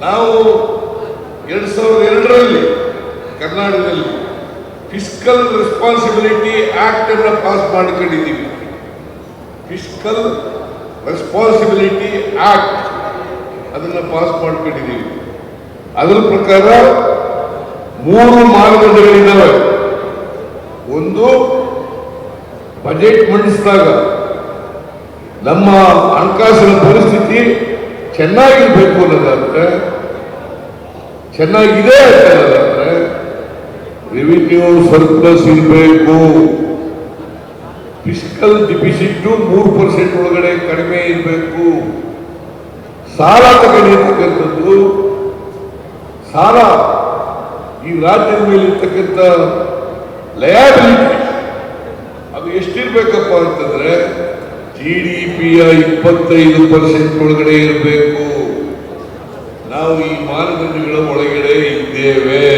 ನಾವು 2002ರಲ್ಲಿ ಕರ್ನಾಟಕದಲ್ಲಿ fiscal responsibility act ಅನ್ನು ಪಾಸ್ ಮಾಡಿಕೊಂಡಿದ್ದೀವಿ. ಫಿಸ್ಕಲ್ ರೆಸ್ಪಾನ್ಸಿಬಿಲಿಟಿ ಆಕ್ಟ್ ಅದನ್ನು ಪಾಸ್ ಮಾಡ್ಕೊಂಡಿದ್ದೀವಿ. ಅದರ ಪ್ರಕಾರ 3 ಮಾನದಂಡಗಳಿದ್ದಾವೆ. ಒಂದು, ಬಜೆಟ್ ಮಂಡಿಸಿದಾಗ ನಮ್ಮ ಹಣಕಾಸಿನ ಪರಿಸ್ಥಿತಿ ಚೆನ್ನಾಗಿರ್ಬೇಕು ಅನ್ನೋದಾದ್ರೆ, ಚೆನ್ನಾಗಿದೆ ಅನ್ನೋದಾದ್ರೆ ರೆವಿನ್ಯೂ ಸರ್ಪ್ಲಸ್ ಇರಬೇಕು. ಫಿಸ್ಕಲ್ ಡಿಫಿಸಿಟ್ 3% ಒಳಗಡೆ ಕಡಿಮೆ ಇರಬೇಕು. ಸಾಲ ತಗೊಂಡಿರ್ತಕ್ಕಂಥದ್ದು, ಸಾಲ ಈ ರಾಜ್ಯದ ಮೇಲೆ ಇರ್ತಕ್ಕಂಥ ಲಯಾಬಿಲಿಟಿ ಅದು ಎಷ್ಟಿರ್ಬೇಕಪ್ಪ ಅಂತಂದ್ರೆ GDPಯ 25% ಒಳಗಡೆ ಇರಬೇಕು. ನಾವು ಈ ಮಾನದಂಡಗಳ ಒಳಗಡೆ ಇದ್ದೇವೆ.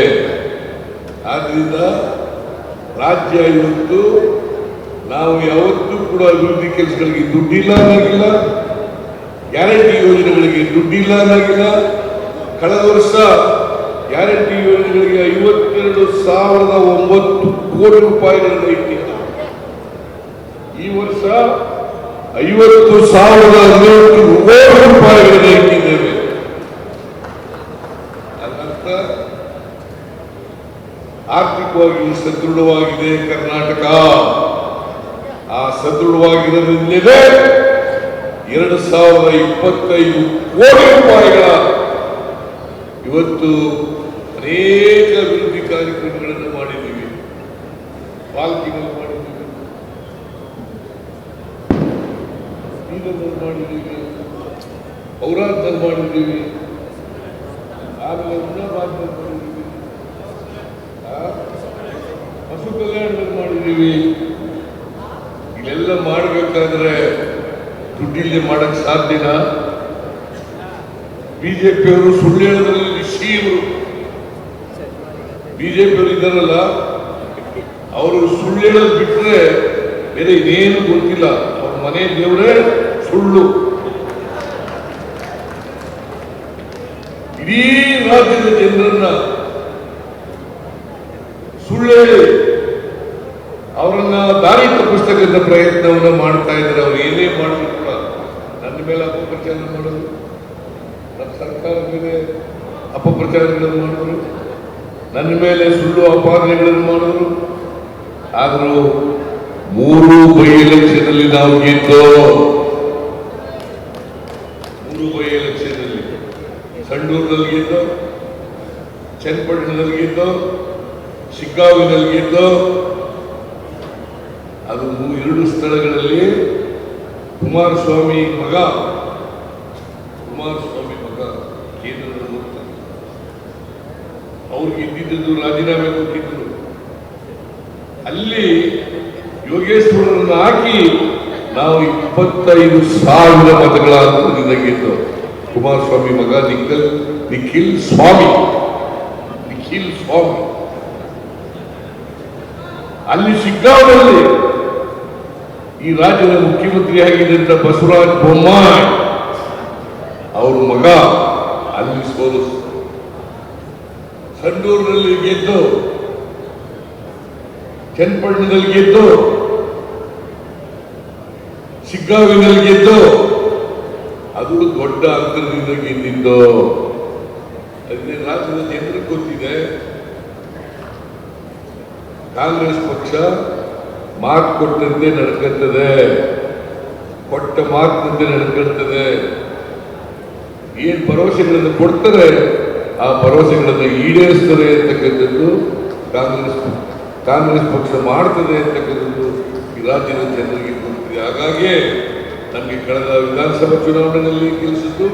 ಆದ್ರಿಂದ ರಾಜ್ಯ ಇವತ್ತು ನಾವು ಯಾವತ್ತೂ ಕೂಡ ಅಭಿವೃದ್ಧಿ ಕೆಲಸಗಳಿಗೆ ದುಡ್ಡಿಲ್ಲ ಅನ್ನೋಗಿಲ್ಲ, ಗ್ಯಾರಂಟಿ ಯೋಜನೆಗಳಿಗೆ ದುಡ್ಡಿಲ್ಲ ಅನ್ನೋಗಿಲ್ಲ. ಕಳೆದ ವರ್ಷ ಗ್ಯಾರಂಟಿ ಯೋಜನೆಗಳಿಗೆ 52,009 ಕೋಟಿ ರೂಪಾಯಿಗಳನ್ನು ಇಟ್ಟಿದ್ದು. ಈ ವರ್ಷ 50,018 ಕೋಟಿ ರೂಪಾಯಿಗಳನ್ನು ಇಟ್ಟಿದ್ದೇವೆ. ಅದರ್ಥ ಆರ್ಥಿಕವಾಗಿ ಸದೃಢವಾಗಿದೆ ಕರ್ನಾಟಕ. ಆ ಸದೃಢವಾಗಿರೋದ್ರಿಂದಲೇ 2025 ಕೋಟಿ ರೂಪಾಯಿಗಳ ಇವತ್ತು ಅನೇಕ ಅಭಿವೃದ್ಧಿ ಕಾರ್ಯಕ್ರಮಗಳನ್ನು ಮಾಡಿದ್ದೀವಿ. ಪಾಲ್ಕಿನಲ್ಲಿ ಮಾಡಿದ್ದೀವಿ, ಬೀದರ್ನಲ್ಲಿ ಮಾಡಿದ್ದೀವಿ, ಔರಾದ್ನಲ್ಲಿ ಮಾಡಿದ್ದೀವಿ, ಆಮೇಲೆ ಹುಮ್ನಾಬಾದ್ನಲ್ಲಿ ಮಾಡಿದ್ದೀವಿ, ಹಸು ಕಲ್ಯಾಣದಲ್ಲಿ ಮಾಡಿದ್ದೀವಿ. ಇಲ್ಲೆಲ್ಲ ಮಾಡಬೇಕಾದ್ರೆ ದುಡ್ಡಿಲ್ಲದೆ ಮಾಡಕ್ ಸಾಧ್ಯನಾ? ಬಿಜೆಪಿಯವರು ಸುಳ್ಳು ಹೇಳೋದ್ರಲ್ಲಿ ನಿಶ್ಚಯರು. ಬಿಜೆಪಿಯವರು ಇದ್ದಾರಲ್ಲ, ಅವರು ಸುಳ್ಳು ಹೇಳೋದು ಬಿಟ್ಟರೆ ಬೇರೆ ಇನ್ನೇನು ಗೊತ್ತಿಲ್ಲ. ಅವ್ರ ಮನೆ ದೇವರೇ ಸುಳ್ಳು. ಇಡೀ ರಾಜ್ಯದ ಜನರನ್ನ ಸುಳ್ಳು ಹೇಳಿ ಅವರನ್ನ ದಾರಿ ತಪ್ಪಿಸ್ತಕ್ಕಂಥ ಪ್ರಯತ್ನವನ್ನು ಮಾಡ್ತಾ ಇದ್ದಾರೆ. ಅವ್ರು ಏನೇ ಮಾಡಿದ್ರು ಕೂಡ ನನ್ನ ಮೇಲೆ ಅಪಪ್ರಚಾರ ಮಾಡೋದು, ನಮ್ಮ ಸರ್ಕಾರದ ಮೇಲೆ ಅಪಪ್ರಚಾರಗಳನ್ನು ಮಾಡಿದ್ರು, ನನ್ನ ಮೇಲೆ ಸುಳ್ಳು ಆಪಾದನೆಗಳನ್ನು ಮಾಡಿದ್ರು. ಆದರೂ 3 ಬೈ ಎಲೆಕ್ಷನ್ ಅಲ್ಲಿ ನಾವು ಗೆದ್ದು, 3 ಬೈ ಎಲೆಕ್ಷನ್ ಅಲ್ಲಿ ಸಂಡೂರಿನಲ್ಲಿ ಗೆದ್ದು, ಚನ್ನಪಟ್ಟಣದಲ್ಲಿ ಗೆದ್ದು, ಶಿಗ್ಗಾವಿನಲ್ಲಿ ಗೆದ್ದು. ಅದು 2 ಸ್ಥಳಗಳಲ್ಲಿ ಕುಮಾರಸ್ವಾಮಿ ಮಗ ಕೇಂದ್ರದಲ್ಲಿ ಹೋಗ್ತಾರೆ. ಅವ್ರಿಗೆ ಇದ್ದಿದ್ದು ರಾಜೀನಾಮೆ ಕೊಟ್ಟಿದ್ರು. ಅಲ್ಲಿ ಯೋಗೇಶ್ವರರನ್ನು ಹಾಕಿ ನಾವು 25,000 ಮತಗಳ ಅಂತರದಿಂದ ಗೆದ್ದು. ಕುಮಾರಸ್ವಾಮಿ ಮಗ ನಿಖಿಲ್ ಸ್ವಾಮಿ. ಅಲ್ಲಿ ಶಿಗ್ಗಾಂವದಲ್ಲಿ ಈ ರಾಜ್ಯದ ಮುಖ್ಯಮಂತ್ರಿ ಆಗಿದ್ದಂತ ಬಸವರಾಜ ಬೊಮ್ಮಾಯಿ ಅವ್ರ ಮಗ ಅಲ್ಲಿ ಸೋಲಿಸಿದ್ರು. ಸಂಡೂರಿನಲ್ಲಿ ಗೆದ್ದು, ಚನ್ನಪಟ್ಟಣದಲ್ಲಿ ಗೆದ್ದು, ಶಿಗ್ಗಾವಿನಲ್ಲಿ ಗೆದ್ದು. ಅದು ದೊಡ್ಡ ಅಂತರದಿಂದ ಗೆದ್ದಿದ್ದು. ಅದಕ್ಕೆ ರಾಜ್ಯದ ಜನರಿಗೆ ಗೊತ್ತಿದೆ, ಕಾಂಗ್ರೆಸ್ ಪಕ್ಷ ಮಾತು ಕೊಟ್ಟಂತೆ ನಡ್ಕೊಳ್ತದೆ, ಕೊಟ್ಟ ಮಾತಿನಂತೆ ನಡ್ಕೊಳ್ತದೆ. ಏನ್ ಭರವಸೆಗಳನ್ನು ಕೊಡ್ತಾರೆ ಆ ಭರವಸೆಗಳನ್ನು ಈಡೇರಿಸ್ತದೆ ಅಂತಕ್ಕಂಥದ್ದು ಕಾಂಗ್ರೆಸ್ ಪಕ್ಷ ಮಾಡ್ತದೆ ಅಂತಕ್ಕಂಥದ್ದು ಈ ರಾಜ್ಯದ ಜನರಿಗೆ ಗೊತ್ತಿದೆ. ಹಾಗಾಗಿ ನಮಗೆ ಕಳೆದ ವಿಧಾನಸಭಾ ಚುನಾವಣೆಯಲ್ಲಿ ಗೆಲ್ಲಿಸಿದ್ದು,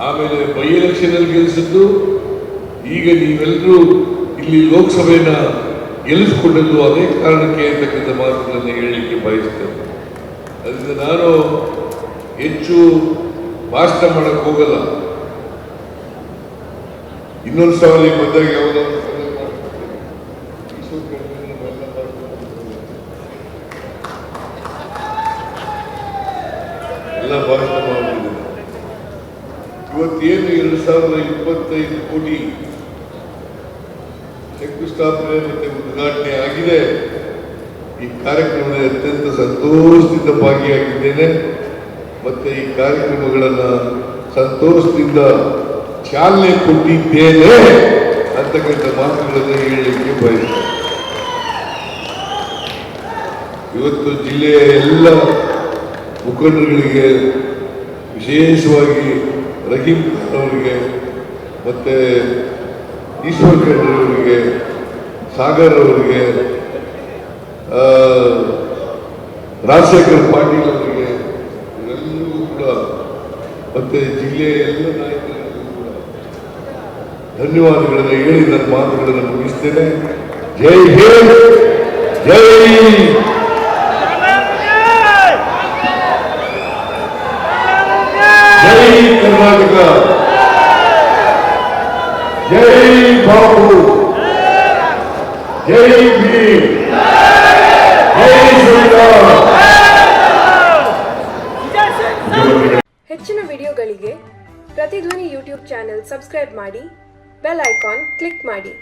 ಆಮೇಲೆ ಬೈ ಎಲೆಕ್ಷನ್ ಅಲ್ಲಿ ಗೆಲ್ಲಿಸಿದ್ದು, ಈಗ ನೀವೆಲ್ಲರೂ ಇಲ್ಲಿ ಲೋಕಸಭೆಯನ್ನ ಗೆಲ್ಲಿಸಿಕೊಂಡದ್ದು ಅದೇ ಕಾರಣಕ್ಕೆ ಅಂತಕ್ಕಂಥ ಮಾತುಗಳನ್ನು ಹೇಳಲಿಕ್ಕೆ ಬಯಸ್ತೇನೆ. ಅದರಿಂದ ನಾನು ಹೆಚ್ಚು ಭಾಷಣ ಮಾಡಕ್ಕೆ ಹೋಗಲ್ಲ. ಇನ್ನೊಂದು ಸವಾಲಿಗೆ ಬಂದಾಗ ಯಾವುದಾದ್ರು ಎಲ್ಲ ಭಾಷಣ ಮಾಡಿದ್ದೀನಿ. ಇವತ್ತೇನು 5,025 ಕೋಟಿ ಶಂಕುಸ್ಥಾಪನೆ ಮತ್ತೆ ಉದ್ಘಾಟನೆ ಆಗಿದೆ. ಈ ಕಾರ್ಯಕ್ರಮದಲ್ಲಿ ಅತ್ಯಂತ ಸಂತೋಷದಿಂದ ಭಾಗಿಯಾಗಿದ್ದೇನೆ. ಮತ್ತೆ ಈ ಕಾರ್ಯಕ್ರಮಗಳನ್ನು ಸಂತೋಷದಿಂದ ಚಾಲನೆ ಕೊಟ್ಟಿದ್ದೇನೆ ಅಂತಕ್ಕಂಥ ಮಾತುಗಳನ್ನು ಹೇಳಲಿಕ್ಕೆ ಬಯಸ್ತೇನೆ. ಇವತ್ತು ಜಿಲ್ಲೆಯ ಎಲ್ಲ ಮುಖಂಡರುಗಳಿಗೆ, ವಿಶೇಷವಾಗಿ ರಹೀಂ ಖಾನ್ ಅವರಿಗೆ, ಮತ್ತೆ ಈಶ್ವರ್ ಖಂಡ್ರೆ ಅವರಿಗೆ, ಸಾಗರ್ ಅವರಿಗೆ, ರಾಜಶೇಖರ್ ಪಾಟೀಲ್ ಅವರಿಗೆ, ಇವರೆಲ್ಲರಿಗೂ ಕೂಡ ಮತ್ತೆ ಜಿಲ್ಲೆಯ ಎಲ್ಲ ನಾಯಕರಿಗೂ ಕೂಡ ಧನ್ಯವಾದಗಳನ್ನು ಹೇಳಿ ನನ್ನ ಮಾತುಗಳನ್ನು ಮುಗಿಸ್ತೇನೆ. ಜೈ ಹಿಂದ್, ಜೈ ಜೈ ಕರ್ನಾಟಕ, ಜೈ ಬಾಬು, ಜೈ ಭೀಮ್, ಜೈ ಶ್ರೀರಾಮ್. ಹೆಚ್ಚಿನ ವಿಡಿಯೋಗಳಿಗೆ ಪ್ರತಿಧ್ವನಿ ಯೂಟ್ಯೂಬ್ ಚಾನೆಲ್ ಸಬ್ಸ್ಕ್ರೈಬ್ ಮಾಡಿ, ಬೆಲ್ ಐಕಾನ್ ಕ್ಲಿಕ್ ಮಾಡಿ.